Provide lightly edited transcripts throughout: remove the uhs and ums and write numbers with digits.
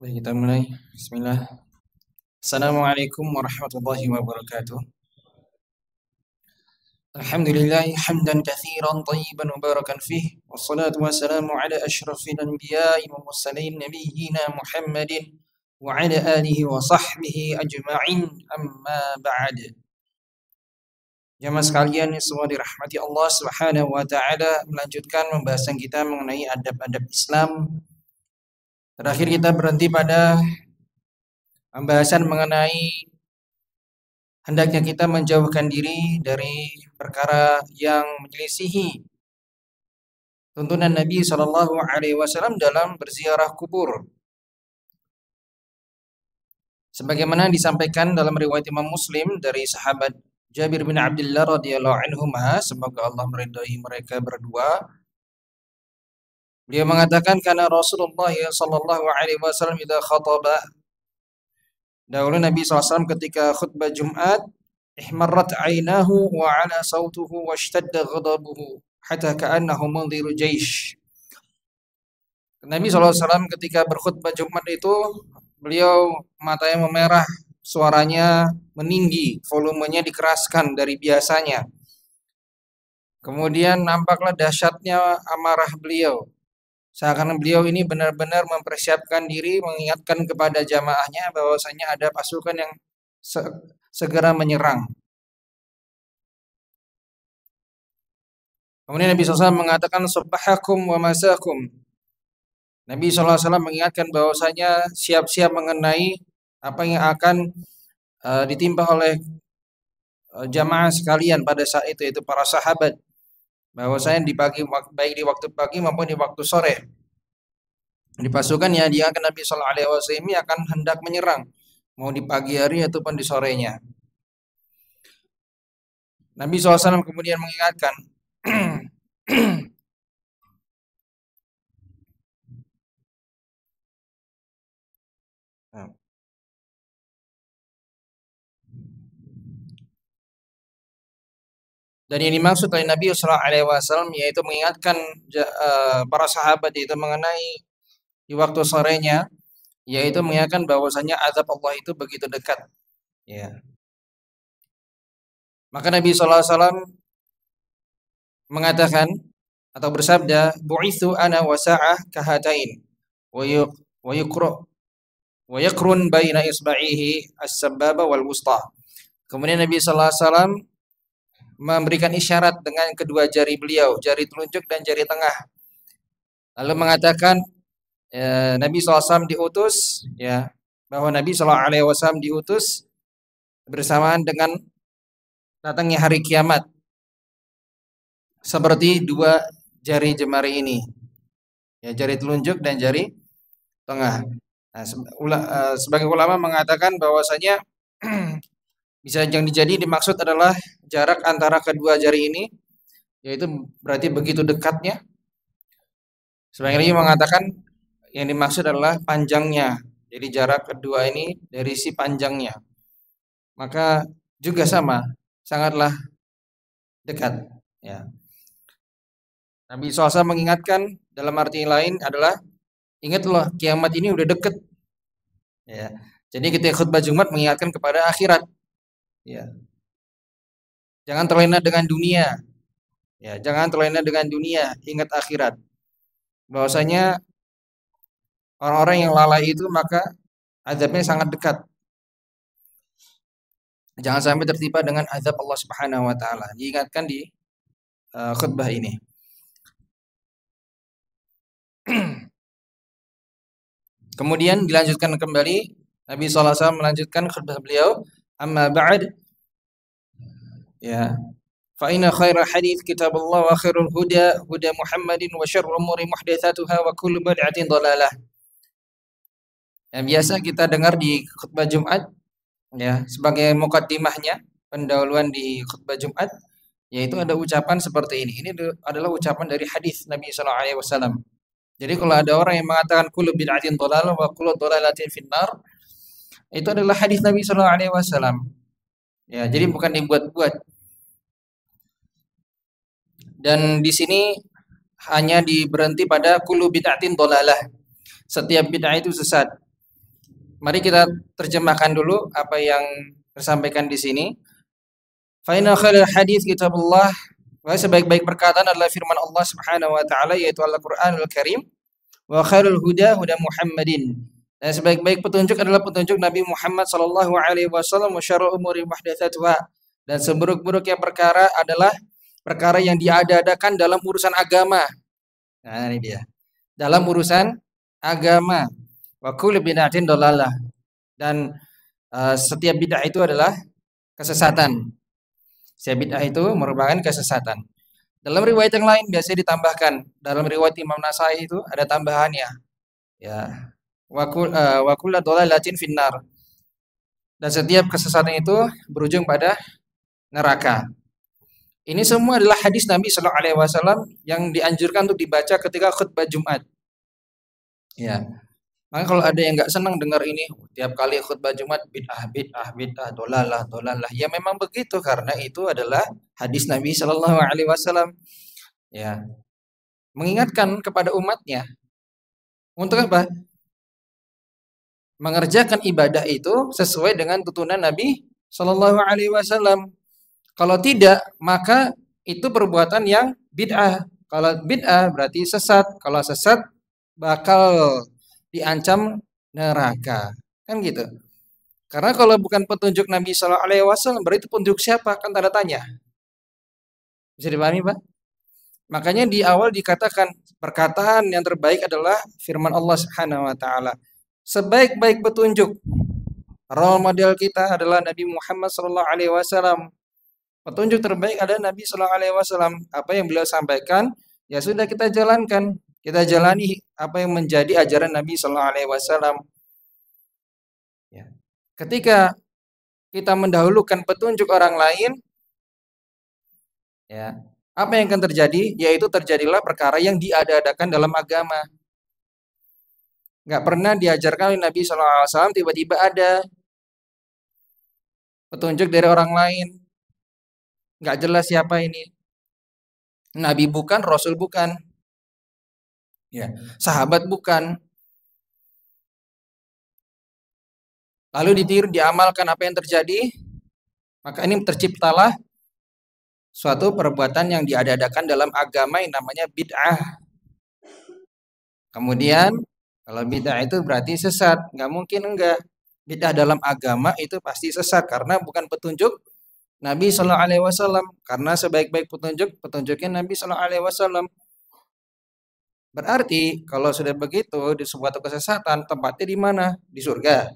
Baik, kita mulai. Bismillah. Assalamualaikum warahmatullahi wabarakatuh. Alhamdulillah hamdan katsiran tayyiban mubarakan fih. Wassalatu wassalamu ala asyrafil anbiya'i wal mursalin nabiyyina Muhammadin wa ala alihi wa sahbihi ajma'in. Amma ba'd. Jamaah sekalian yang semua dirahmati Allah Subhanahu wa taala, melanjutkan pembahasan kita mengenai adab-adab Islam. Terakhir kita berhenti pada pembahasan mengenai hendaknya kita menjauhkan diri dari perkara yang menyelisihi tuntunan Nabi Shallallahu Alaihi Wasallam dalam berziarah kubur. Sebagaimana disampaikan dalam riwayat Imam Muslim dari sahabat Jabir bin Abdullah radhiyallahu anhu, semoga Allah meridhai mereka berdua. Beliau mengatakan karena Rasulullah Shallallahu Alaihi Wasallam idza khataba, dahulu Nabi SAW ketika khutbah Jumat, ihmarrat ainahu wa ala sautuhu washtadda ghadabuhu hatta ka'annahu mundhiru jaish. Nabi SAW ketika berkhutbah Jumat itu, beliau matanya memerah, suaranya meninggi, volumenya dikeraskan dari biasanya. Kemudian nampaklah dahsyatnya amarah beliau. Seakan beliau ini benar-benar mempersiapkan diri, mengingatkan kepada jamaahnya bahwasanya ada pasukan yang segera menyerang. Kemudian Nabi SAW mengatakan subhakum wa masakum. Nabi SAW mengingatkan bahwasanya siap-siap mengenai apa yang akan ditimpa oleh jamaah sekalian pada saat itu, yaitu para sahabat. Bahwasanya di pagi, baik di waktu pagi maupun di waktu sore, di pasukan yang dia akan Nabi Sallallahu Alaihi Wasallam ini akan hendak menyerang, mau di pagi hari ataupun di sorenya. Nabi SAW kemudian mengingatkan, dan yang dimaksud oleh Nabi Sallallahu Alaihi Wasallam yaitu mengingatkan para sahabat itu mengenai di waktu sorenya, yaitu mengingatkan bahwasanya azab Allah itu begitu dekat. Ya. Maka Nabi SAW mengatakan atau bersabda, bu'itsu ana wa sa'ah kahatain wa yakrun baina isba'ihi as-sababa wal wusta. Kemudian Nabi SAW memberikan isyarat dengan kedua jari beliau, jari telunjuk dan jari tengah. Lalu mengatakan Nabi SAW diutus, ya, bahwa Nabi SAW diutus bersamaan dengan datangnya hari kiamat, seperti dua jari jemari ini, ya, jari telunjuk dan jari tengah. Nah, sebagai ulama mengatakan bahwasanya bisa yang dimaksud adalah jarak antara kedua jari ini, yaitu berarti begitu dekatnya. Sebagian lagi mengatakan yang dimaksud adalah panjangnya. Jadi jarak kedua ini dari si panjangnya. Maka juga sama, sangatlah dekat. Ya. Nabi SAW mengingatkan dalam arti lain adalah, ingatlah kiamat ini udah dekat. Ya. Jadi ketika khutbah Jumat mengingatkan kepada akhirat. Ya. Jangan terlena dengan dunia. Ya, jangan terlena dengan dunia, ingat akhirat. Bahwasanya orang-orang yang lalai itu maka azabnya sangat dekat. Jangan sampai tertimpa dengan azab Allah Subhanahu wa taala. Diingatkan di khutbah ini. Kemudian dilanjutkan kembali, Nabi SAW melanjutkan khutbah beliau, amma ba'd, Ya. Fa inna khairal hadits kitabullah wa khairul huda huda Muhammadin wa syarrul umuri muhdatsatuha wa kullu bid'atin dhalalah. Yang biasa kita dengar di khutbah Jumat ya, sebagai mukaddimahnya, pendahuluan di khutbah Jumat, yaitu ada ucapan seperti ini. Ini adalah ucapan dari hadis Nabi sallallahu alaihi wasallam. Jadi kalau ada orang yang mengatakan kullu bid'atin dhalalah wa kullu dhalalatin finnar, itu adalah hadis Nabi sallallahu alaihi wasallam. Ya, jadi bukan dibuat-buat. Dan di sini hanya diberhenti pada kullu bid'atin dhalalah. Setiap bid'ah itu sesat. Mari kita terjemahkan dulu apa yang tersampaikan di sini. Fa inna khairal hadits kitabullah, wa sebaik-baik perkataan adalah firman Allah Subhanahu wa taala yaitu Al-Qur'anul Karim, wa khairul huda huda Muhammadin. Dan sebaik-baik petunjuk adalah petunjuk Nabi Muhammad sallallahu alaihi wasallam, wa syarrul umuri muhdatsatuha. Dan seburuk-buruknya perkara adalah perkara yang diada-adakan dalam urusan agama. Nah, ini dia. Dalam urusan agama. Wa kullu bid'atin dhalalah. Dan setiap bid'ah itu adalah kesesatan. Setiap bid'ah itu merupakan kesesatan. Dalam riwayat yang lain biasanya ditambahkan. Dalam riwayat Imam Nasai itu ada tambahannya. Ya. Wa kullu dhalalatin finnar. Dan setiap kesesatan itu berujung pada neraka. Ini semua adalah hadis Nabi sallallahu alaihi wasallam yang dianjurkan untuk dibaca ketika khutbah Jumat. Ya. Maka kalau ada yang nggak senang dengar ini, tiap kali khutbah Jumat bid'ah, bid'ah, bid'ah, dolalah, dolalah. Ya memang begitu karena itu adalah hadis Nabi Shallallahu Alaihi Wasallam. Ya, mengingatkan kepada umatnya untuk apa? Mengerjakan ibadah itu sesuai dengan tuntunan Nabi Shallallahu Alaihi Wasallam. Kalau tidak, maka itu perbuatan yang bid'ah. Kalau bid'ah berarti sesat. Kalau sesat bakal diancam neraka. Kan gitu. Karena kalau bukan petunjuk Nabi Shallallahu alaihi wasallam, berarti petunjuk siapa? Kan tanda tanya. Bisa dipahami, Pak? Makanya di awal dikatakan perkataan yang terbaik adalah firman Allah Subhanahu wa taala. Sebaik-baik petunjuk role model kita adalah Nabi Muhammad Shallallahu alaihi wasallam. Petunjuk terbaik adalah Nabi Shallallahu alaihi wasallam. Apa yang beliau sampaikan, ya sudah kita jalankan. Kita jalani apa yang menjadi ajaran Nabi Shallallahu alaihi wasallam. Ya. Ketika kita mendahulukan petunjuk orang lain, ya, apa yang akan terjadi? Yaitu terjadilah perkara yang diada-adakan dalam agama. Nggak pernah diajarkan oleh Nabi Shallallahu alaihi wasallam, tiba-tiba ada petunjuk dari orang lain. Nggak jelas siapa ini. Nabi bukan, Rasul bukan. Ya, sahabat bukan. Lalu ditiru, diamalkan apa yang terjadi, maka ini terciptalah suatu perbuatan yang diada-adakan dalam agama yang namanya bid'ah. Kemudian kalau bid'ah itu berarti sesat, nggak mungkin enggak. Bid'ah dalam agama itu pasti sesat karena bukan petunjuk Nabi Shallallahu Alaihi Wasallam. Karena sebaik-baik petunjuk, petunjuknya Nabi Shallallahu Alaihi Wasallam. Berarti kalau sudah begitu di suatu kesesatan, tempatnya di mana? Di surga.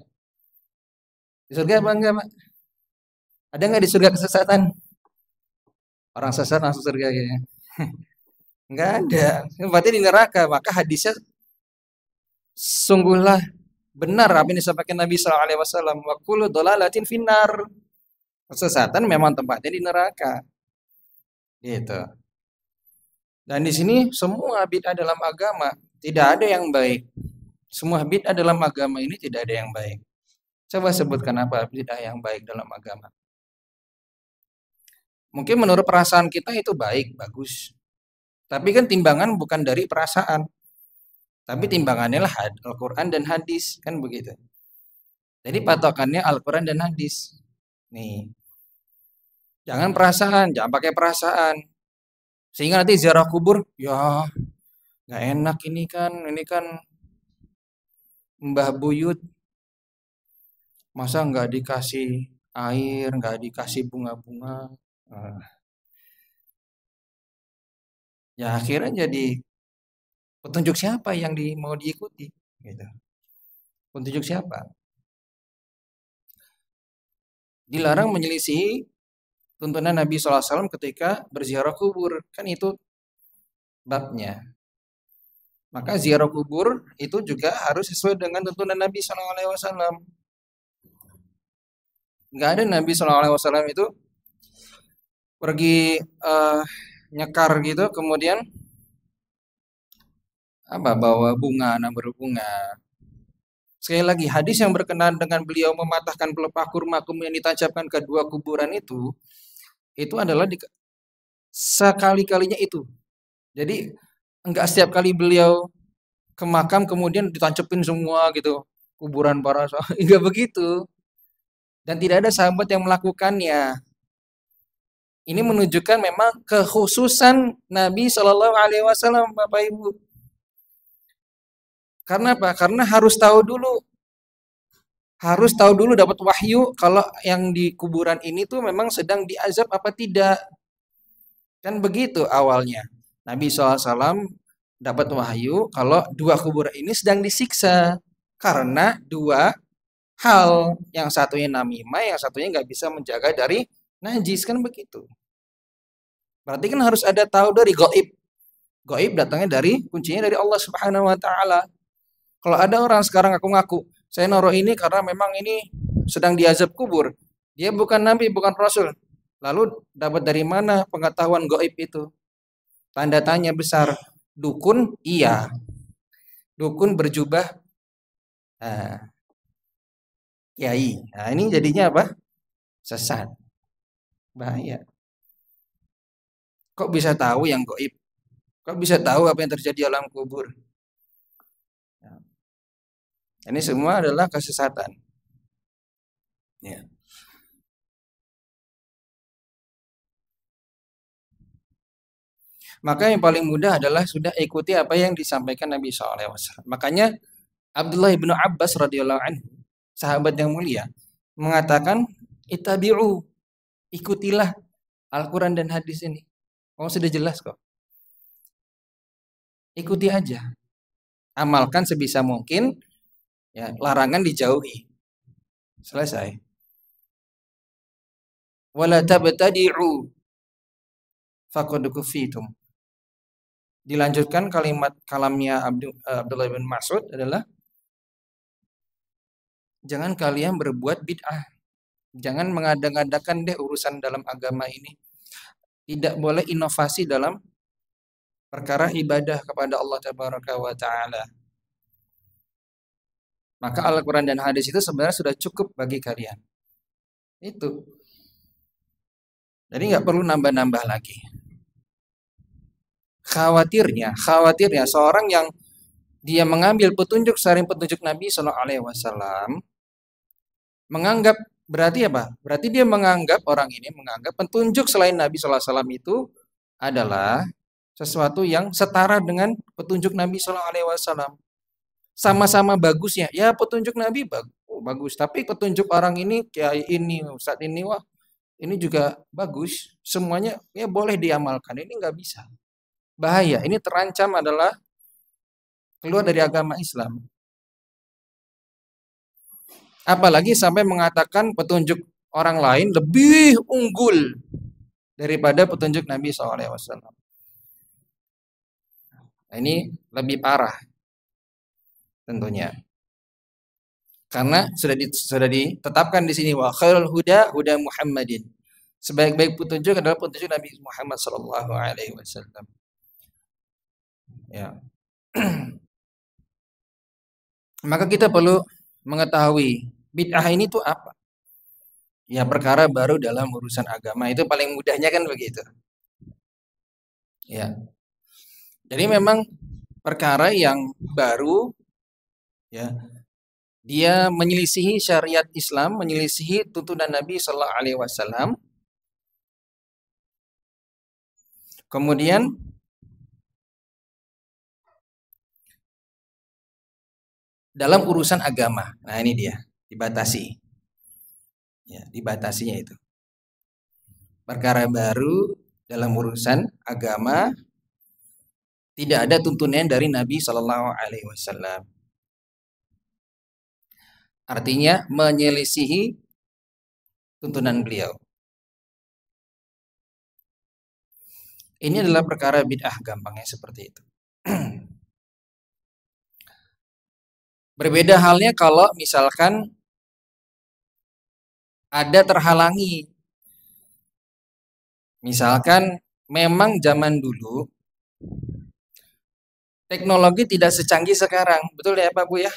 Di surga apa enggak, Pak? Ada nggak di surga kesesatan? Orang sesat langsung surga kayaknya. Enggak ada. Berarti di neraka. Maka hadisnya sungguhlah benar apa yang disampaikan Nabi sallallahu alaihi wasallam, wa kullu dhalalatin finnar. Kesesatan memang tempatnya di neraka. Gitu. Dan di sini semua bid'ah dalam agama tidak ada yang baik. Semua bid'ah dalam agama ini tidak ada yang baik. Coba sebutkan apa bid'ah yang baik dalam agama. Mungkin menurut perasaan kita itu baik, bagus. Tapi kan timbangan bukan dari perasaan. Tapi timbangannya lah Al-Quran dan hadis. Kan begitu. Jadi patokannya Al-Quran dan hadis. Nih. Jangan perasaan, jangan pakai perasaan. Sehingga nanti ziarah kubur, ya nggak enak ini kan Mbah Buyut. Masa nggak dikasih air, nggak dikasih bunga-bunga. Ya akhirnya jadi petunjuk siapa yang mau diikuti? Gitu. Petunjuk siapa? Dilarang menyelisihi tuntunan Nabi SAW ketika berziarah kubur. Kan itu babnya. Maka ziarah kubur itu juga harus sesuai dengan tuntunan Nabi SAW. Nggak ada Nabi SAW itu pergi nyekar gitu, kemudian bawa bunga, nambah bunga. Sekali lagi, hadis yang berkenaan dengan beliau mematahkan pelepah kurma kemudian ditancapkan ke dua kuburan itu adalah sekali-kalinya itu. Jadi enggak setiap kali beliau ke makam kemudian ditancepin semua gitu kuburan para sahabat. Enggak begitu. Dan tidak ada sahabat yang melakukannya. Ini menunjukkan memang kekhususan Nabi Shallallahu Alaihi Wasallam, Bapak Ibu. Karena apa? Karena harus tahu dulu dapat wahyu kalau yang di kuburan ini tuh memang sedang diazab apa tidak. Kan begitu awalnya. Nabi SAW dapat wahyu kalau dua kuburan ini sedang disiksa karena dua hal. Yang satunya namimah, yang satunya nggak bisa menjaga dari najis, kan begitu. Berarti kan harus ada tahu dari gaib. Gaib datangnya kuncinya dari Allah Subhanahu Wa Taala. Kalau ada orang sekarang aku ngaku, saya naruh ini karena memang ini sedang diazab kubur. Dia bukan nabi, bukan rasul. Lalu dapat dari mana pengetahuan gaib itu? Tanda tanya besar. Dukun, iya. Dukun berjubah, kiai. Nah, ini jadinya apa? Sesat. Bahaya. Kok bisa tahu yang gaib? Kok bisa tahu apa yang terjadi alam kubur? Nah, ini semua adalah kesesatan. Ya. Maka yang paling mudah adalah sudah ikuti apa yang disampaikan Nabi SAW. Makanya Abdullah bin Abbas radhiyallahu anhu, sahabat yang mulia, mengatakan, "Ittabi'u, ikutilah Al-Quran dan hadis ini." Oh, sudah jelas kok. Ikuti aja. Amalkan sebisa mungkin, ya, larangan dijauhi. Selesai. Wala tabtadi'u faqad kufitum. Dilanjutkan kalamnya Abdullah bin Mas'ud adalah, jangan kalian berbuat bid'ah. Jangan mengada-ngadakan deh urusan dalam agama ini. Tidak boleh inovasi dalam perkara ibadah kepada Allah Tabaraka wa Ta'ala. Maka Al-Quran dan hadis itu sebenarnya sudah cukup bagi kalian. Itu. Jadi nggak perlu nambah-nambah lagi. Khawatirnya seorang yang dia mengambil petunjuk selain petunjuk Nabi Shallallahu Alaihi Wasallam, menganggap, berarti apa? Berarti dia menganggap, orang ini menganggap petunjuk selain Nabi Shallallahu Alaihi Wasallam itu adalah sesuatu yang setara dengan petunjuk Nabi Shallallahu Alaihi Wasallam. Sama-sama bagusnya, ya petunjuk Nabi bagus, tapi petunjuk orang ini, kiai ini, ustadz ini, wah ini juga bagus, semuanya ya boleh diamalkan. Ini nggak bisa. Bahaya, ini terancam adalah keluar dari agama Islam. Apalagi sampai mengatakan petunjuk orang lain lebih unggul daripada petunjuk Nabi SAW. Nah, ini lebih parah tentunya. Karena sudah ditetapkan di sini, wa khairul huda Muhammadin. Sebaik-baik petunjuk adalah petunjuk Nabi Muhammad sallallahu alaihi wasallam. Ya. Maka kita perlu mengetahui bid'ah ini tuh apa? Ya, perkara baru dalam urusan agama, itu paling mudahnya kan begitu. Ya. Jadi memang perkara yang baru, ya, dia menyelisihi syariat Islam, menyelisihi tuntunan Nabi Sallallahu Alaihi Wasallam. Kemudian dalam urusan agama, nah ini dia dibatasi, ya, dibatasinya itu. Perkara baru dalam urusan agama tidak ada tuntunan dari Nabi Sallallahu Alaihi Wasallam. Artinya menyelisihi tuntunan beliau. Ini adalah perkara bid'ah, gampangnya seperti itu. Berbeda halnya kalau misalkan ada terhalangi. Misalkan memang zaman dulu teknologi tidak secanggih sekarang. Betul ya Pak Bu ya?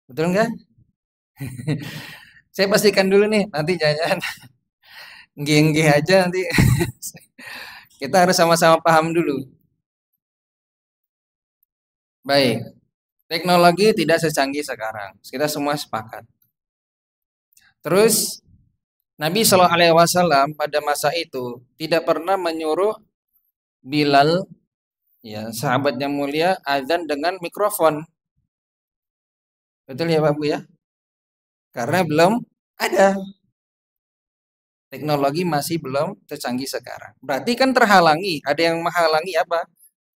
Betul nggak? Saya pastikan dulu nih, nanti jangan-jangan nggih aja nanti. Kita harus sama-sama paham dulu. Baik, teknologi tidak secanggih sekarang. Kita semua sepakat. Terus Nabi Shallallahu Alaihi Wasallam pada masa itu tidak pernah menyuruh Bilal, ya sahabat yang mulia, azan dengan mikrofon. Betul ya Pak Bu ya? Karena belum ada, teknologi masih belum secanggih sekarang. Berarti kan terhalangi, ada yang menghalangi apa?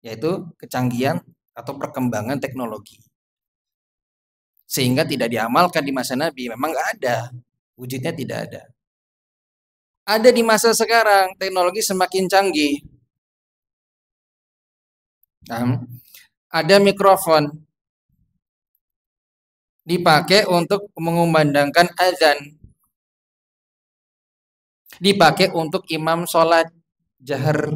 Yaitu kecanggihan atau perkembangan teknologi. Sehingga tidak diamalkan di masa Nabi, memang nggak ada, wujudnya tidak ada. Ada di masa sekarang, teknologi semakin canggih. Nah, ada mikrofon dipakai untuk mengumandangkan azan, dipakai untuk imam sholat jahar.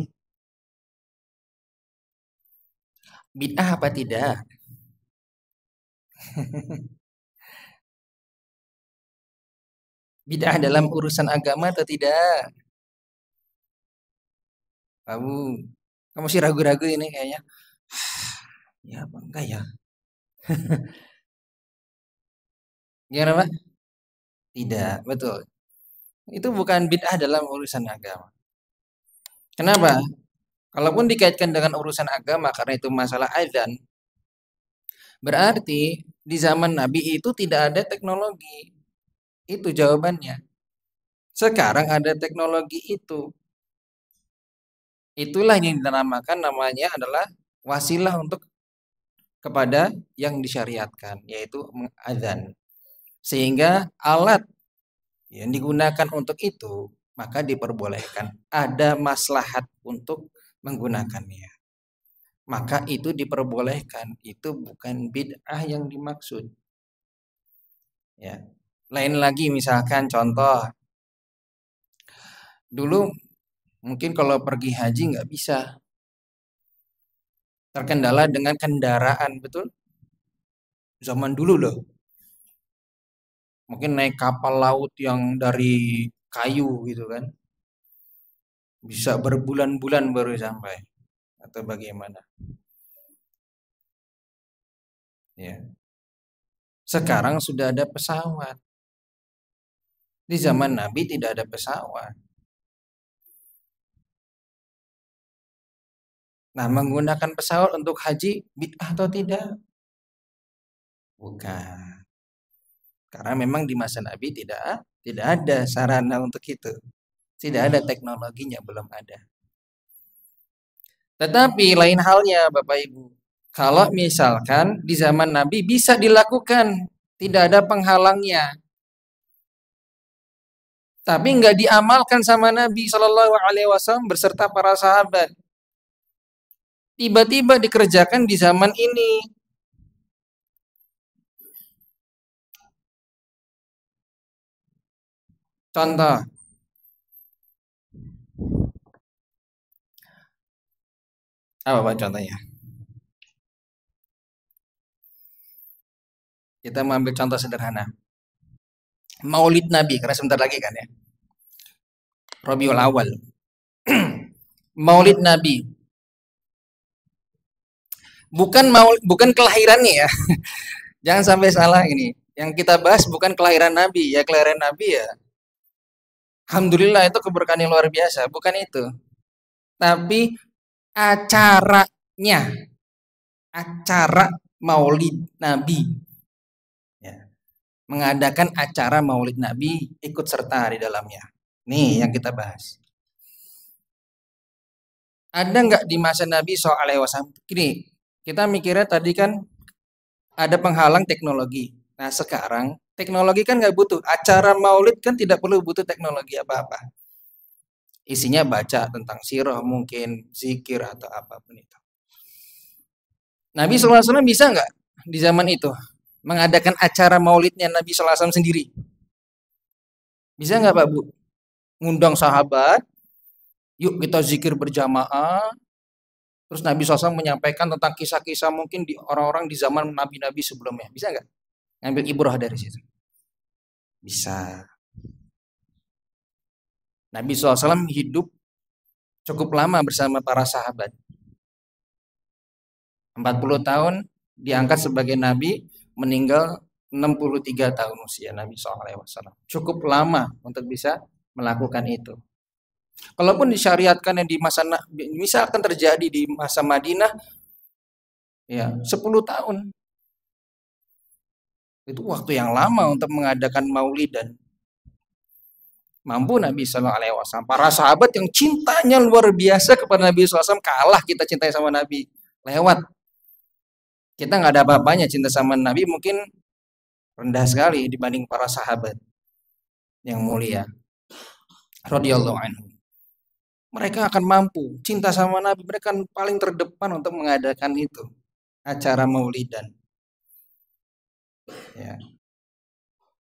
Bid'ah apa tidak? Bid'ah dalam urusan agama atau tidak? Kamu sih ragu-ragu ini kayaknya. Ya apa enggak ya? Gimana Pak? Tidak, betul. Itu bukan bid'ah dalam urusan agama. Kenapa? Kalaupun dikaitkan dengan urusan agama karena itu masalah azan, berarti di zaman Nabi itu tidak ada teknologi. Itu jawabannya. Sekarang ada teknologi itu. Itulah yang dinamakan, namanya adalah wasilah untuk kepada yang disyariatkan, yaitu azan. Sehingga alat yang digunakan untuk itu maka diperbolehkan. Ada maslahat untuk menggunakannya. Maka itu diperbolehkan. Itu bukan bid'ah yang dimaksud. Ya. Lain lagi misalkan contoh. Dulu mungkin kalau pergi haji nggak bisa. Terkendala dengan kendaraan, betul? Zaman dulu loh. Mungkin naik kapal laut yang dari kayu gitu kan. Bisa berbulan-bulan baru sampai. Atau bagaimana. Ya. Sekarang sudah ada pesawat. Di zaman Nabi tidak ada pesawat. Nah, menggunakan pesawat untuk haji bid'ah atau tidak? Bukan. Karena memang di masa Nabi tidak ada sarana untuk itu. Tidak ada teknologinya, belum ada. Tetapi lain halnya Bapak Ibu. Kalau misalkan di zaman Nabi bisa dilakukan, tidak ada penghalangnya. Tapi nggak diamalkan sama Nabi Shallallahu Alaihi Wasallam berserta para sahabat. Tiba-tiba dikerjakan di zaman ini. Contoh, apa Pak contohnya? Kita mengambil contoh sederhana. Maulid Nabi, karena sebentar lagi kan ya. Rabiul Awal. Maulid Nabi. Bukan kelahirannya ya. Jangan sampai salah ini. Yang kita bahas bukan kelahiran Nabi, ya kelahiran Nabi ya. Alhamdulillah itu keberkahan yang luar biasa, bukan itu. Tapi acaranya, acara Maulid Nabi. Ya. Mengadakan acara Maulid Nabi, ikut serta di dalamnya. Nih yang kita bahas. Ada nggak di masa Nabi SAW? Gini, kita mikirnya tadi kan ada penghalang teknologi. Nah sekarang teknologi kan nggak butuh. Acara Maulid kan tidak perlu butuh teknologi apa-apa. Isinya baca tentang sirah mungkin, zikir atau apapun itu. Nabi SAW bisa nggak di zaman itu mengadakan acara maulidnya Nabi SAW sendiri? Bisa nggak Pak Bu? Ngundang sahabat, yuk kita zikir berjamaah. Terus Nabi SAW menyampaikan tentang kisah-kisah mungkin di orang-orang di zaman Nabi-Nabi sebelumnya. Bisa nggak? Ngambil ibrah dari situ. Bisa. Nabi SAW hidup cukup lama bersama para sahabat. 40 tahun diangkat sebagai Nabi, meninggal 63 tahun usia Nabi SAW. Cukup lama untuk bisa melakukan itu. Kalaupun disyariatkan yang di masa misalkan terjadi di masa Madinah, ya 10 tahun. Itu waktu yang lama untuk mengadakan maulid dan mampu Nabi SAW. Para sahabat yang cintanya luar biasa kepada Nabi SAW kalah kita cintai sama Nabi. Lewat. Kita nggak ada apa-apanya cinta sama Nabi mungkin rendah sekali dibanding para sahabat yang mulia. Radhiyallahu anhu. Mereka akan mampu cinta sama Nabi. Mereka paling terdepan untuk mengadakan itu. Acara maulidan. Ya.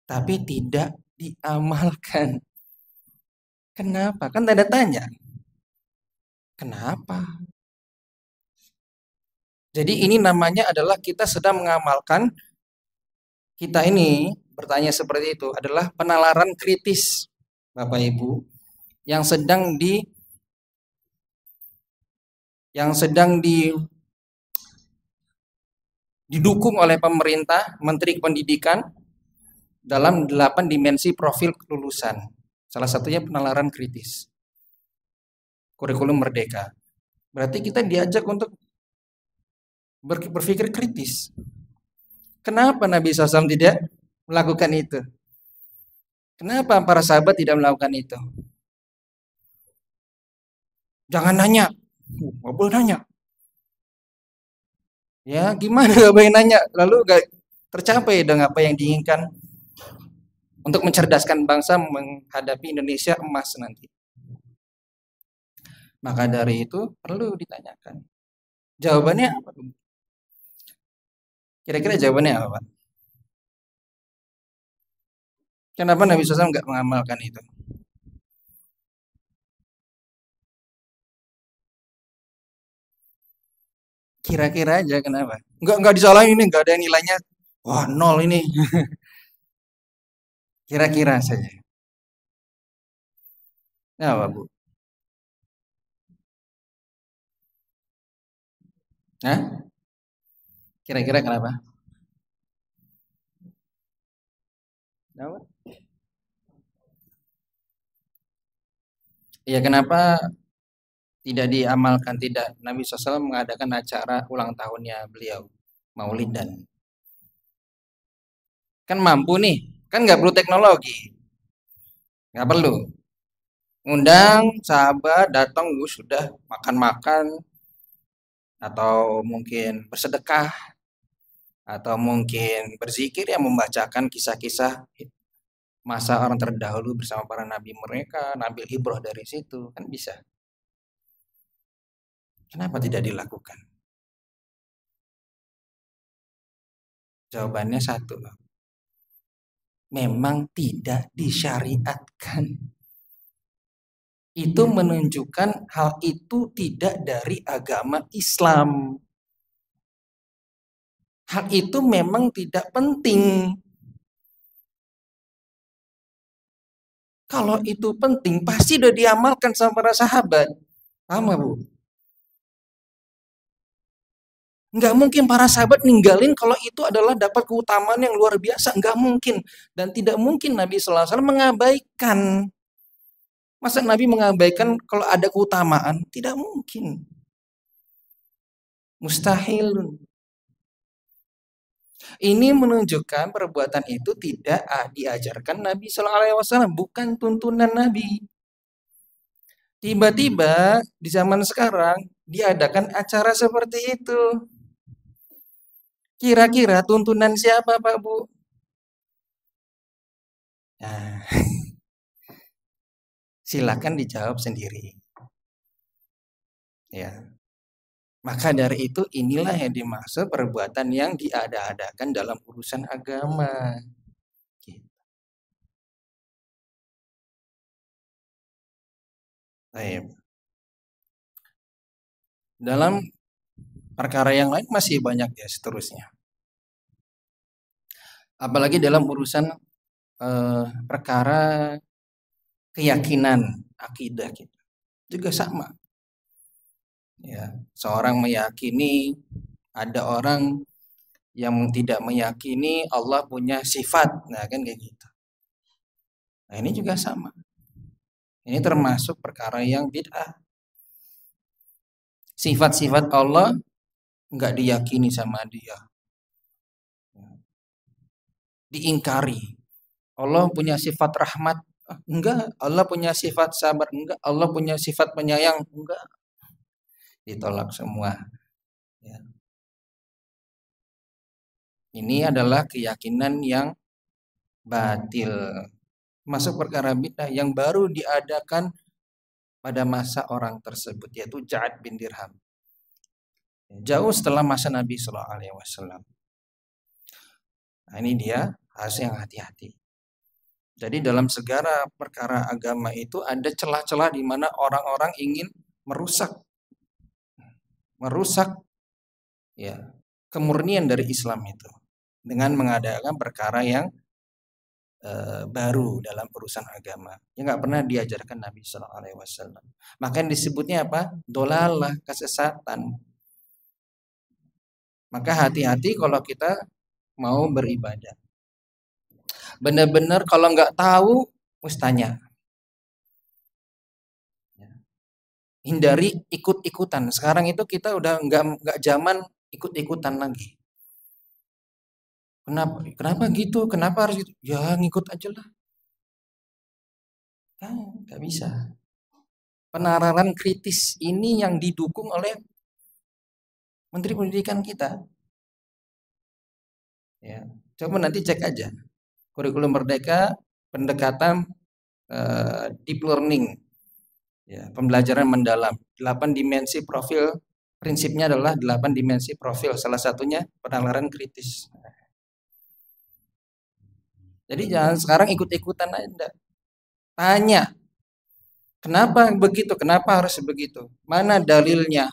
Tapi tidak diamalkan. Kenapa? Kan tanda tanya. Kenapa? Jadi ini namanya adalah kita sedang mengamalkan, kita ini bertanya seperti itu adalah penalaran kritis Bapak Ibu yang sedang didukung oleh pemerintah, Menteri Pendidikan dalam 8 dimensi profil kelulusan. Salah satunya penalaran kritis. Kurikulum Merdeka. Berarti kita diajak untuk berpikir kritis. Kenapa Nabi SAW tidak melakukan itu? Kenapa para sahabat tidak melakukan itu? Jangan nanya. Nggak boleh nanya. Ya gimana gak boleh nanya? Lalu gak tercapai dengan apa yang diinginkan untuk mencerdaskan bangsa menghadapi Indonesia emas nanti. Maka dari itu perlu ditanyakan. Jawabannya apa? Kira-kira jawabannya apa, Pak? Kenapa Nabi SAW nggak mengamalkan itu? Kira-kira aja kenapa? Nggak disalahin ini, nggak ada nilainya. Wah, nol ini. Kira-kira saja. Nah, apa, Bu? Nah, kira-kira kenapa? Kenapa? Ya, kenapa tidak diamalkan? Tidak. Nabi SAW mengadakan acara ulang tahunnya beliau. Maulidan. Kan mampu nih. Kan nggak perlu teknologi. Nggak perlu. Undang sahabat datang sudah makan-makan atau mungkin bersedekah atau mungkin berzikir yang membacakan kisah-kisah masa orang terdahulu bersama para nabi mereka, ngambil ibrah dari situ kan bisa. Kenapa tidak dilakukan? Jawabannya satu, memang tidak disyariatkan. Itu menunjukkan hal itu tidak dari agama Islam. Hal itu memang tidak penting. Kalau itu penting, pasti udah diamalkan sama para sahabat. Paham gak, Bu? Nggak mungkin para sahabat ninggalin kalau itu adalah dapat keutamaan yang luar biasa. Nggak mungkin. Dan tidak mungkin Nabi SAW mengabaikan. Masa Nabi mengabaikan kalau ada keutamaan? Tidak mungkin. Mustahil. Ini menunjukkan perbuatan itu tidak diajarkan Nabi SAW. Bukan tuntunan Nabi. Tiba-tiba di zaman sekarang diadakan acara seperti itu. Kira-kira tuntunan siapa Pak Bu? Nah, Silakan dijawab sendiri. Ya. Maka dari itu inilah yang dimaksud perbuatan yang diada-adakan dalam urusan agama. Gitu. Baik. Dalam perkara yang lain masih banyak ya seterusnya. Apalagi dalam urusan perkara keyakinan akidah kita juga sama. Ya, seorang meyakini ada orang yang tidak meyakini Allah punya sifat, nah kan kayak gitu. Nah ini juga sama. Ini termasuk perkara yang bid'ah. Sifat-sifat Allah nggak diyakini sama dia, diingkari. Allah punya sifat rahmat, enggak. Allah punya sifat sabar, enggak. Allah punya sifat penyayang, enggak. Ditolak semua. Ya. Ini adalah keyakinan yang batil, masuk perkara bid'ah yang baru diadakan pada masa orang tersebut, yaitu Ja'ad bin Dirham. Jauh setelah masa Nabi Sallallahu Alaihi Wasallam. Nah, ini dia harus yang hati-hati. Jadi dalam segala perkara agama itu ada celah-celah di mana orang-orang ingin merusak ya kemurnian dari Islam itu dengan mengadakan perkara yang baru dalam urusan agama yang nggak pernah diajarkan Nabi Sallallahu Alaihi Wasallam. Makanya disebutnya apa? Dolalah, kesesatan. Maka hati-hati kalau kita mau beribadah. Benar-benar kalau nggak tahu, mesti tanya. Hindari ikut-ikutan. Sekarang itu kita udah nggak zaman ikut-ikutan lagi. Kenapa gitu? Kenapa harus gitu? Ya ngikut aja lah. Nggak bisa. Penararan kritis ini yang didukung oleh Menteri Pendidikan kita. Ya, coba nanti cek aja. Kurikulum Merdeka, pendekatan deep learning, ya, pembelajaran mendalam. 8 dimensi profil, prinsipnya adalah 8 dimensi profil. Salah satunya penalaran kritis. Jadi jangan sekarang ikut-ikutan aja. Tanya, kenapa begitu? Kenapa harus begitu? Mana dalilnya?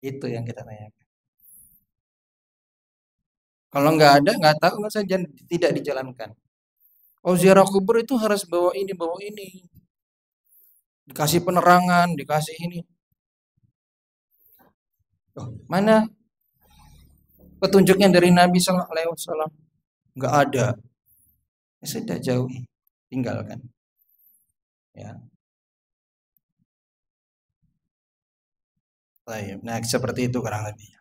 Itu yang kita tanyakan. Kalau nggak ada, nggak tahu, nggak saja tidak dijalankan. Oh ziarah kubur itu harus bawa ini, bawa ini. Dikasih penerangan, dikasih ini. Oh, mana petunjuknya dari Nabi Sallallahu Alaihi Wasallam? Nggak ada. Ya sudah jauhi, tinggalkan. Ya. Baik. Nah seperti itu kurang lebih.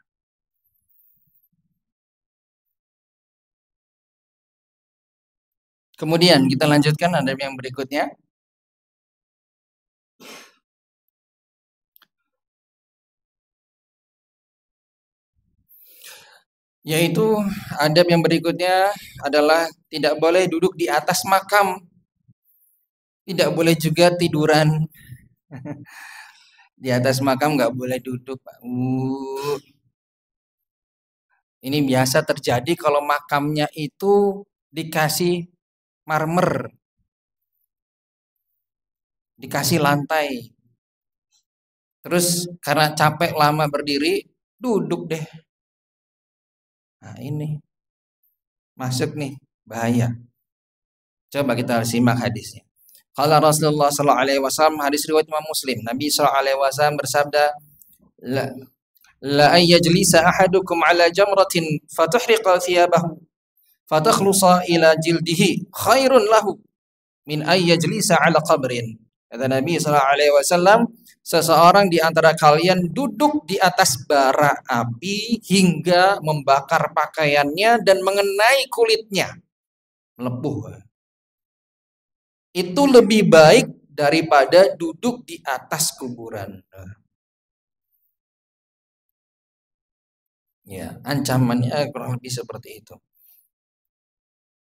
Kemudian kita lanjutkan ada yang berikutnya. Yaitu adab yang berikutnya adalah tidak boleh duduk di atas makam. Tidak boleh juga tiduran. Di atas makam nggak boleh duduk, Pak. Ini biasa terjadi kalau makamnya itu dikasih marmer, dikasih lantai. Terus karena capek lama berdiri, duduk deh. Nah ini masuk nih, bahaya. Coba kita simak hadisnya. Qala Rasulullah sallallahu alaihi wasallam, hadis riwayat Imam Muslim. Nabi sallallahu alaihi wasallam bersabda, la ayyajlisa ahadukum ala jamratin fatuhriqa thiyabahu fatakhlusa ila jildihi khairun lahu min ayyajlisa ala qabrin. Kata Nabi sallallahu alaihi wasallam, seseorang di antara kalian duduk di atas bara api hingga membakar pakaiannya dan mengenai kulitnya, melepuh. Itu lebih baik daripada duduk di atas kuburan. Ya, ancamannya kurang lebih seperti itu.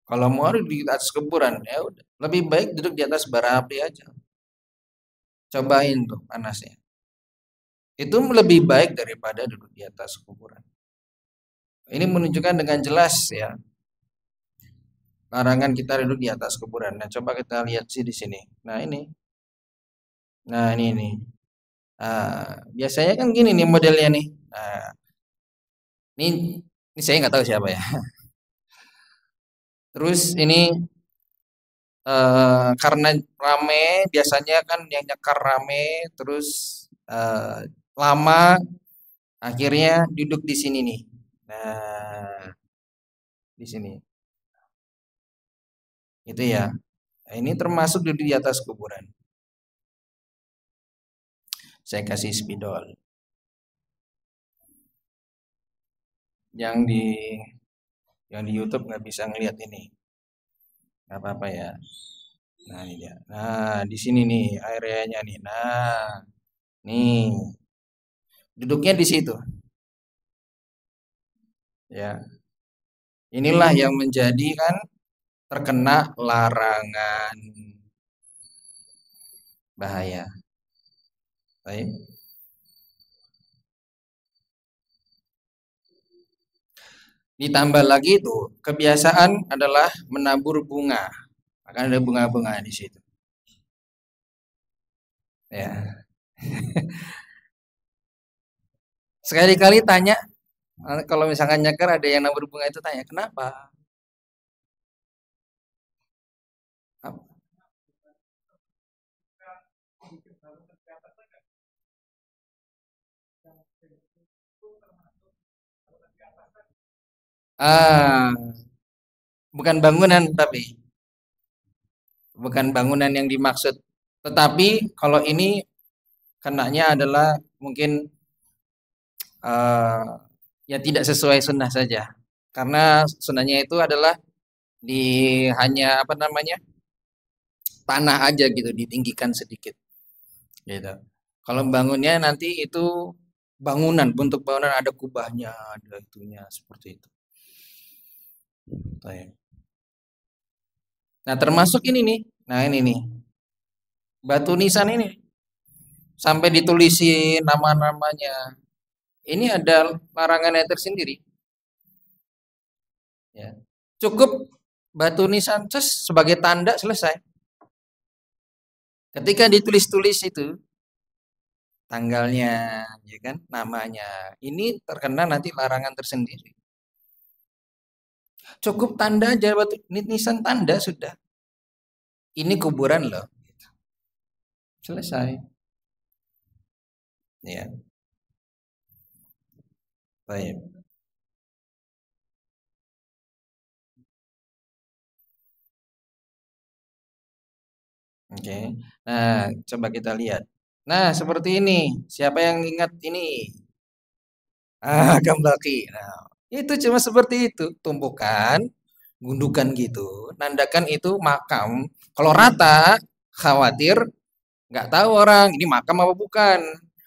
Kalau mau di atas kuburan, ya udah, lebih baik duduk di atas bara api aja. Cobain tuh panasnya. Itu lebih baik daripada duduk di atas kuburan. Ini menunjukkan dengan jelas ya larangan kita duduk di atas kuburan. Nah, coba kita lihat sih di sini. Nah, ini. Nah, ini. Biasanya kan gini nih modelnya nih. Nah, ini saya nggak tahu siapa ya. Terus ini karena rame, biasanya kan yang nyekar rame, terus lama, akhirnya duduk di sini nih. Nah, di sini. Itu ya. Nah, ini termasuk duduk di atas kuburan. Saya kasih spidol. Yang di YouTube nggak bisa ngelihat ini. Nggak apa-apa ya. Nah, ini dia. Nah, di sini nih areanya nih. Nah, nih. Duduknya di situ. Ya. Inilah yang menjadi kan terkena larangan bahaya. Baik. Ditambah lagi itu kebiasaan adalah menabur bunga. Akan ada bunga-bunga di situ. Ya. Sekali-kali tanya kalau misalkan nyakar ada yang nabur bunga itu tanya kenapa? Ah, bukan bangunan tapi bukan bangunan yang dimaksud. Tetapi kalau ini kenanya adalah mungkin eh, ya tidak sesuai sunnah saja. Karena sunnahnya itu adalah di hanya apa namanya tanah aja gitu, ditinggikan sedikit. Gitu. Kalau bangunnya nanti itu bangunan, bentuk bangunan ada kubahnya, ada itunya seperti itu. Baik. Nah, termasuk ini nih. Nah, ini nih. Batu nisan ini sampai ditulisin nama-namanya. Ini ada larangannya tersendiri. Ya. Cukup batu nisan sebagai tanda selesai. Ketika ditulis-tulis itu tanggalnya, ya kan, namanya. Ini terkena nanti larangan tersendiri. Cukup tanda aja batu nisan tanda sudah. Ini kuburan loh. Selesai. Ya, baik. Oke. Nah, coba kita lihat. Nah, seperti ini. Siapa yang ingat ini? Kembali. Nah, itu cuma seperti itu. Tumpukan, gundukan gitu. Nandakan itu makam. Kalau rata, khawatir nggak tahu orang ini makam apa bukan.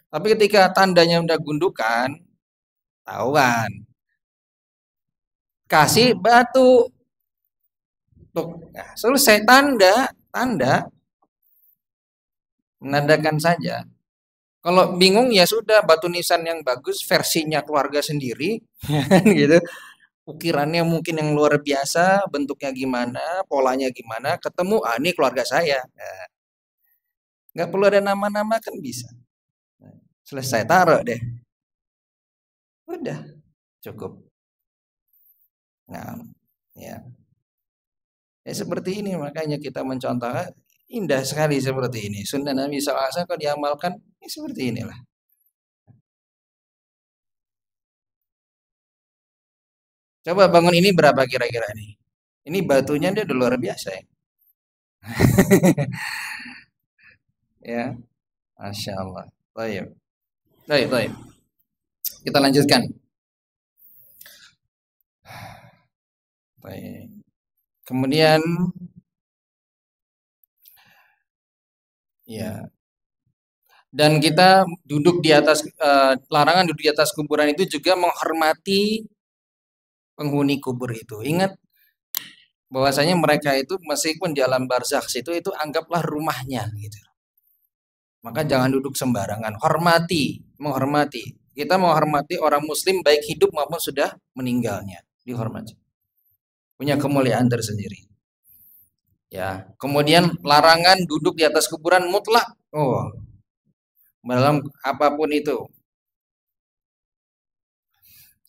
Tapi ketika tandanya udah gundukan, tahuan. Kasih batu. Tuh, nah, selesai tanda, tanda menandakan saja. Kalau bingung ya sudah batu nisan yang bagus versinya keluarga sendiri, gitu. Ukirannya mungkin yang luar biasa, bentuknya gimana, polanya gimana, ketemu ini keluarga saya. Nah, nggak perlu ada nama-nama kan bisa. Nah, selesai taruh deh. Udah cukup. Nah, ya. Ya seperti ini makanya kita mencontohkan indah sekali seperti ini. Sunnah Nabi SAW kalau diamalkan ya seperti inilah. Coba bangun ini berapa kira-kira nih? Ini batunya dia udah luar biasa ya. Ya, Masya Allah. Baik, baik, baik. Kita lanjutkan. Baik. Kemudian, ya, dan kita duduk di atas larangan duduk di atas kuburan itu juga menghormati penghuni kubur itu. Ingat bahwasanya mereka itu meskipun di alam barzakh itu anggaplah rumahnya gitu. Maka jangan duduk sembarangan. Menghormati. Kita menghormati orang muslim baik hidup maupun sudah meninggalnya. Dihormati. Punya kemuliaan tersendiri. Ya, kemudian larangan duduk di atas kuburan mutlak. Oh, dalam apapun itu.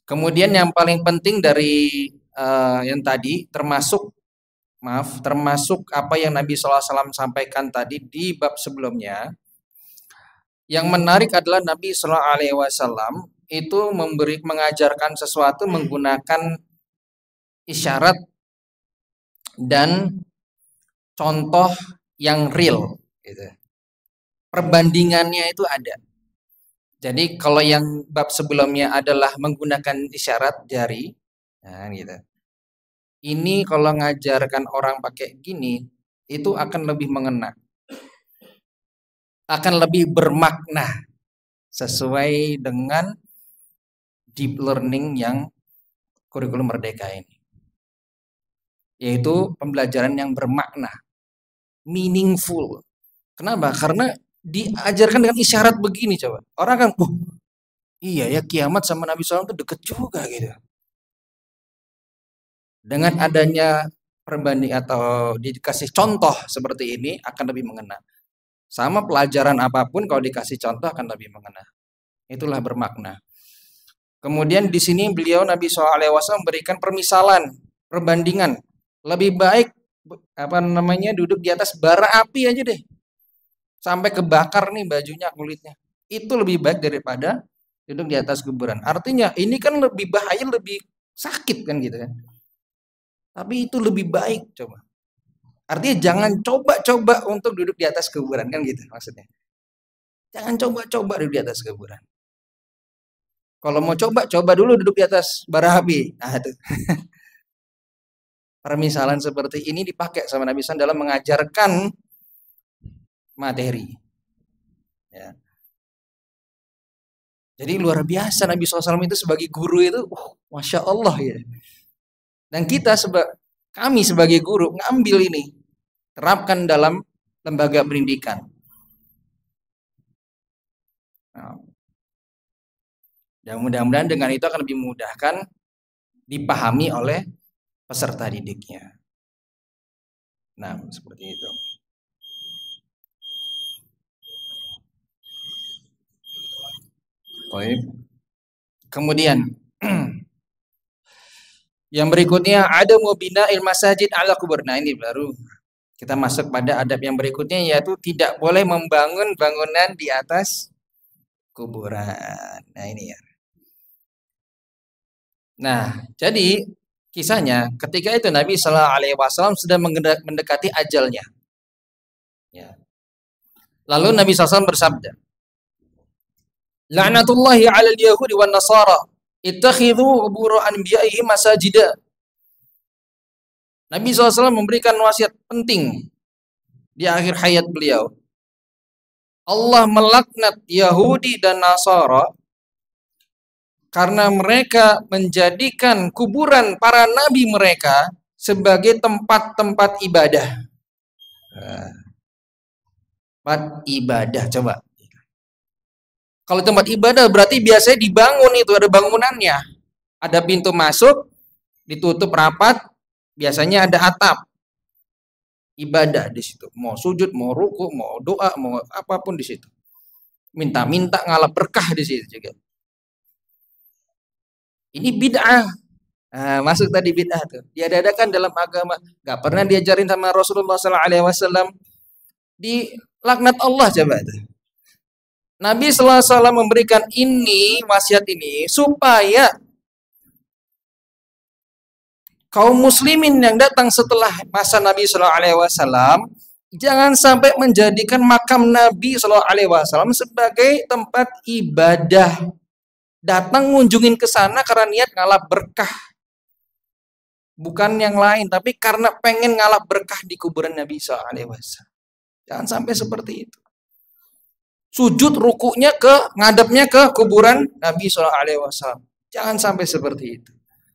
Kemudian yang paling penting dari yang tadi termasuk apa yang Nabi SAW sampaikan tadi di bab sebelumnya. Yang menarik adalah Nabi SAW itu mengajarkan sesuatu menggunakan isyarat dan contoh yang real. Gitu. Perbandingannya itu ada. Jadi kalau yang bab sebelumnya adalah menggunakan isyarat jari, nah gitu. Ini kalau ngajarkan orang pakai gini, itu akan lebih mengena. Akan lebih bermakna sesuai dengan deep learning yang kurikulum Merdeka ini. Yaitu pembelajaran yang bermakna, meaningful. Kenapa? Karena diajarkan dengan isyarat begini coba. Orang kan, iya ya kiamat sama Nabi SAW itu deket juga gitu. Dengan adanya perbanding atau dikasih contoh seperti ini akan lebih mengena. Sama pelajaran apapun kalau dikasih contoh akan lebih mengena. Itulah bermakna. Kemudian di sini beliau Nabi SAW memberikan permisalan, perbandingan. Lebih baik duduk di atas bara api aja deh. Sampai kebakar nih bajunya, kulitnya. Itu lebih baik daripada duduk di atas kuburan. Artinya ini kan lebih bahaya, lebih sakit kan gitu kan. Tapi itu lebih baik coba. Artinya jangan coba-coba untuk duduk di atas kuburan kan gitu maksudnya. Jangan coba-coba duduk di atas kuburan. Kalau mau coba dulu duduk di atas bara api. Nah itu. Permisalan seperti ini dipakai sama Nabi SAW dalam mengajarkan materi. Ya. Jadi luar biasa Nabi SAW itu sebagai guru itu, Masya Allah ya. Dan kami sebagai guru ngambil ini, terapkan dalam lembaga pendidikan. Nah, dan mudah-mudahan dengan itu akan lebih memudahkan dipahami oleh peserta didiknya. Nah, seperti itu. Baik. Kemudian yang berikutnya ada mubina'il masajid ala kubur. Nah, ini baru kita masuk pada adab yang berikutnya yaitu tidak boleh membangun bangunan di atas kuburan. Nah, ini ya. Nah, jadi kisahnya ketika itu Nabi Shallallahu Alaihi Wasallam sudah mendekati ajalnya. Ya. Lalu Nabi SAW bersabda, "La'natullahi 'alal yahudi wan nasara, ittakhidhu qubur anbiya'ihim masajida." Nabi SAW memberikan wasiat penting di akhir hayat beliau. Allah melaknat Yahudi dan Nasara karena mereka menjadikan kuburan para nabi mereka sebagai tempat-tempat ibadah. Tempat ibadah, coba. Kalau tempat ibadah berarti biasanya dibangun itu, ada bangunannya. Ada pintu masuk, ditutup rapat, biasanya ada atap. Ibadah di situ. Mau sujud, mau ruku, mau doa, mau apapun di situ. Minta-minta ngalap berkah di situ juga. Ini bid'ah. Nah, masuk tadi bid'ah tuh. Diadakan dalam agama. Gak pernah diajarin sama Rasulullah SAW. Di laknat Allah coba tuh. Nabi SAW memberikan ini, wasiat ini, supaya kaum muslimin yang datang setelah masa Nabi SAW jangan sampai menjadikan makam Nabi SAW sebagai tempat ibadah. Datang ngunjungin ke sana karena niat ngalap berkah. Bukan yang lain, tapi karena pengen ngalap berkah di kuburan Nabi SAW. Jangan sampai seperti itu. Sujud rukunya ngadepnya ke kuburan Nabi SAW. Jangan sampai seperti itu.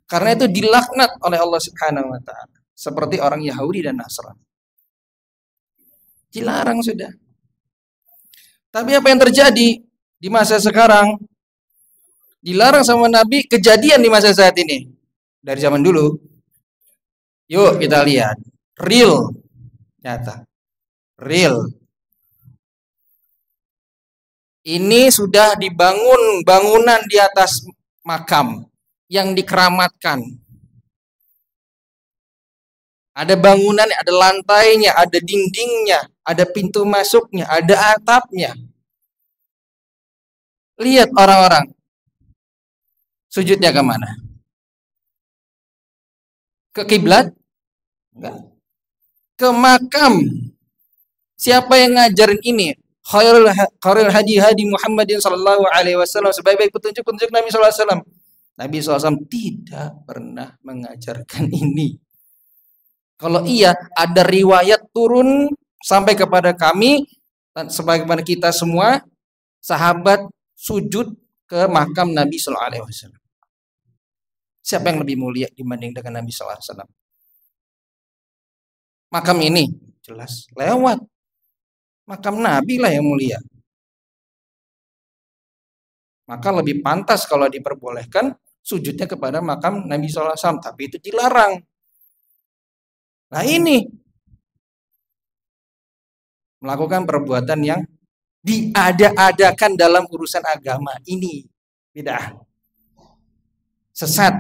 Karena itu dilaknat oleh Allah Subhanahu wa taala. Seperti orang Yahudi dan Nasrani. Dilarang sudah. Tapi apa yang terjadi di masa sekarang? Dilarang sama Nabi, kejadian di masa saat ini. Dari zaman dulu. Yuk kita lihat. Real. Nyata. Real. Ini sudah dibangun bangunan di atas makam yang dikeramatkan. Ada bangunan, ada lantainya, ada dindingnya, ada pintu masuknya, ada atapnya. Lihat orang-orang. Sujudnya kemana? Ke kiblat? Enggak. Ke makam. Siapa yang ngajarin ini? Khairul hadi Muhammadin sallallahu alaihi wasallam, sebaik-baik petunjuk Nabi sallallahu alaihi wasallam. Nabi SAW tidak pernah mengajarkan ini. Kalau iya, ada riwayat turun sampai kepada kami, sebagaimana kita semua, sahabat sujud ke makam Nabi sallallahu alaihi wasallam. Siapa yang lebih mulia dibanding dengan Nabi sallallahu alaihi wasallam? Makam ini jelas lewat. Makam Nabi lah yang mulia. Maka lebih pantas kalau diperbolehkan sujudnya kepada makam Nabi sallallahu alaihi wasallam, tapi itu dilarang. Nah ini melakukan perbuatan yang diada-adakan dalam urusan agama, ini bid'ah, sesat,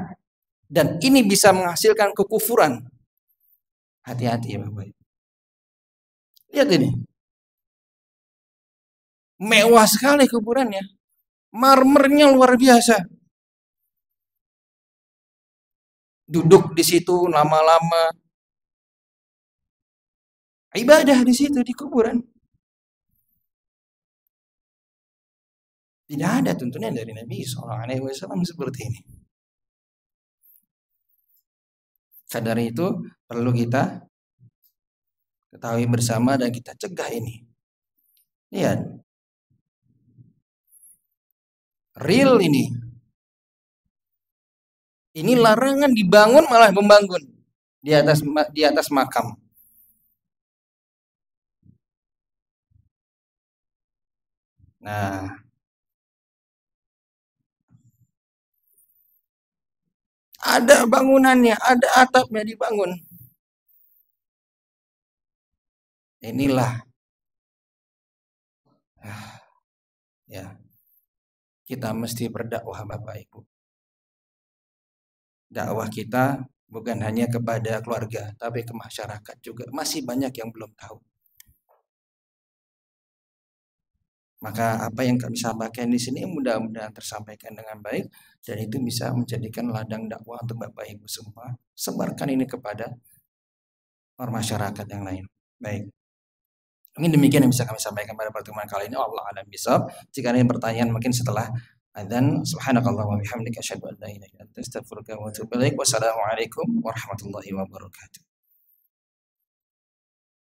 dan ini bisa menghasilkan kekufuran. Hati-hati ya Bapak. Lihat ini, mewah sekali kuburannya, marmernya luar biasa. Duduk di situ lama-lama, ibadah di situ di kuburan. Tidak ada tuntunan dari Nabi SAW seperti ini. Dari itu perlu kita ketahui bersama dan kita cegah ini. Lihat, real ini. Ini larangan dibangun malah membangun di atas makam. Nah, ada bangunannya, ada atapnya dibangun. Inilah ya, kita mesti berdakwah Bapak Ibu. Dakwah kita bukan hanya kepada keluarga, tapi ke masyarakat juga. Masih banyak yang belum tahu. Maka apa yang kami sampaikan di sini mudah-mudahan tersampaikan dengan baik dan itu bisa menjadikan ladang dakwah untuk Bapak Ibu semua. Sebarkan ini kepada masyarakat yang lain. Baik. Mungkin demikian yang bisa kami sampaikan pada pertemuan kali ini. Allah a'lam bishawab. Jika ada yang pertanyaan mungkin setelah adzan, subhanakallah wa bihamdika asyhadu an la ilaha illa anta astaghfiruka wa atubu ilaik. Wassalamualaikum warahmatullahi wabarakatuh.